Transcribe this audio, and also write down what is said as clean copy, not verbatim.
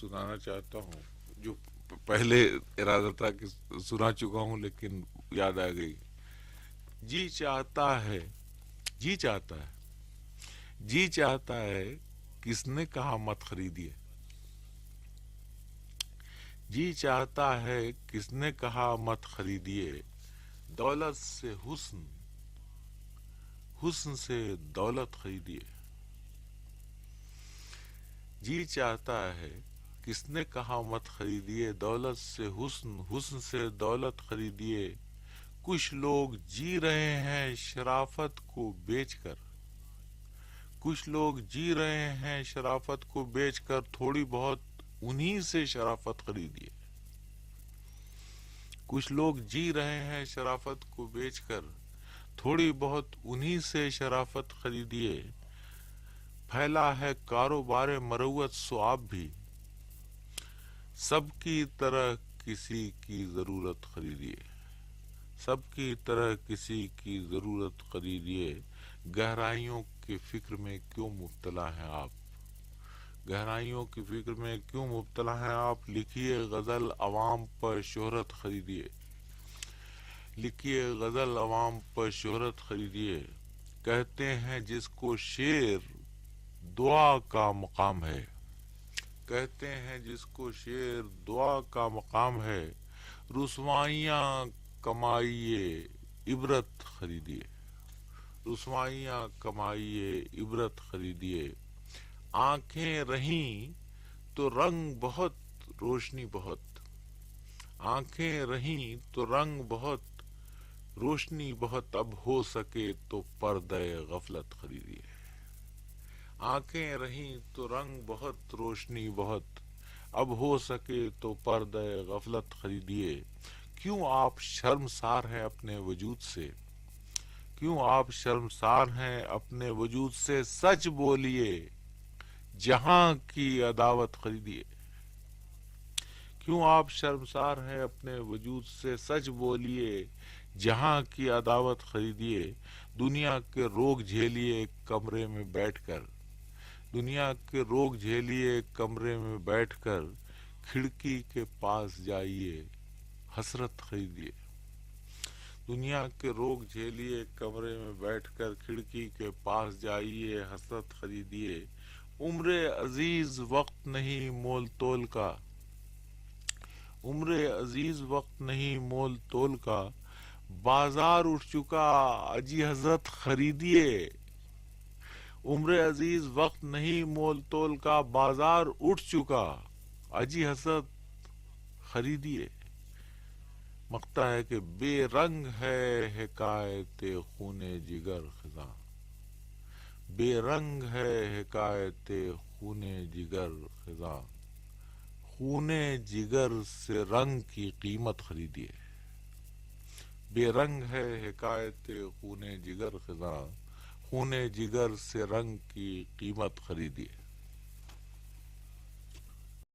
سنانا چاہتا ہوں، جو پہلے ارادہ تھا کہ سنا چکا ہوں لیکن یاد آ گئی۔ جی چاہتا ہے، جی چاہتا ہے، جی چاہتا ہے، کس نے کہا مت خریدیے۔ جی چاہتا ہے، کس نے کہا مت خریدیے، دولت سے حسن، حسن سے دولت خریدیے۔ جی چاہتا ہے، کس نے کہا مت خریدیے، دولت سے حسن، حسن سے دولت خریدیے۔ کچھ لوگ جی رہے ہیں شرافت کو بیچ کر، کچھ لوگ جی رہے ہیں شرافت کو بیچ کر، تھوڑی بہت انہی سے شرافت خریدیے۔ کچھ لوگ جی رہے ہیں شرافت کو بیچ کر، تھوڑی بہت انہی سے شرافت خریدیے۔ پھیلا ہے کاروبار مروت سو آپ بھی، سب کی طرح کسی کی ضرورت خریدیے، سب کی طرح کسی کی ضرورت خریدیے۔ گہرائیوں کی فکر میں کیوں مبتلا ہیں آپ، گہرائیوں کی فکر میں کیوں مبتلا ہیں آپ، لکھیے غزل عوام پر شہرت خریدیے، لکھیے غزل عوام پر شہرت خریدیے۔ کہتے ہیں جس کو شعر دعا کا مقام ہے، کہتے ہیں جس کو شعر دعا کا مقام ہے، رسوائیاں کمائیے عبرت خریدیے، رسوائیاں کمائیے عبرت خریدیے۔ آنکھیں رہیں تو رنگ بہت، روشنی بہت، آنکھیں رہیں تو رنگ بہت، روشنی بہت، اب ہو سکے تو پردہ غفلت خریدیے۔ آنکھیں رہیں تو رنگ بہت، روشنی بہت، اب ہو سکے تو پردہ غفلت خریدیے۔ کیوں آپ شرمسار ہیں اپنے وجود سے، کیوں آپ شرمسار ہیں اپنے وجود سے، سچ بولیے جہاں کی عداوت خریدیے۔ کیوں آپ شرمسار ہیں اپنے وجود سے، سچ بولیے جہاں کی عداوت خریدیے۔ دنیا کے روگ جھیلیے کمرے میں بیٹھ کر، دنیا کے روگ جھیلیے کمرے میں بیٹھ کر، کھڑکی کے پاس جائیے حسرت خریدیے۔ دنیا کے روگ جھیلیے کمرے میں بیٹھ کر، کھڑکی کے پاس جائیے حسرت خریدیے۔ عمر عزیز وقت نہیں مول تول کا، عمر عزیز وقت نہیں مول تول کا، بازار اٹھ چکا اجی حضرت خریدیے۔ عمر عزیز وقت نہیں مول تول کا، بازار اٹھ چکا اجی حضرت خریدیے۔ مقطع ہے کہ بے رنگ ہے حکایت خون جگر خزاں، بے رنگ ہے حکایت خون جگر خزاں، خون جگر سے رنگ کی قیمت خریدیے۔ بے رنگ ہے حکایت خون جگر خزاں، خون جگر سے رنگ کی قیمت خریدیے۔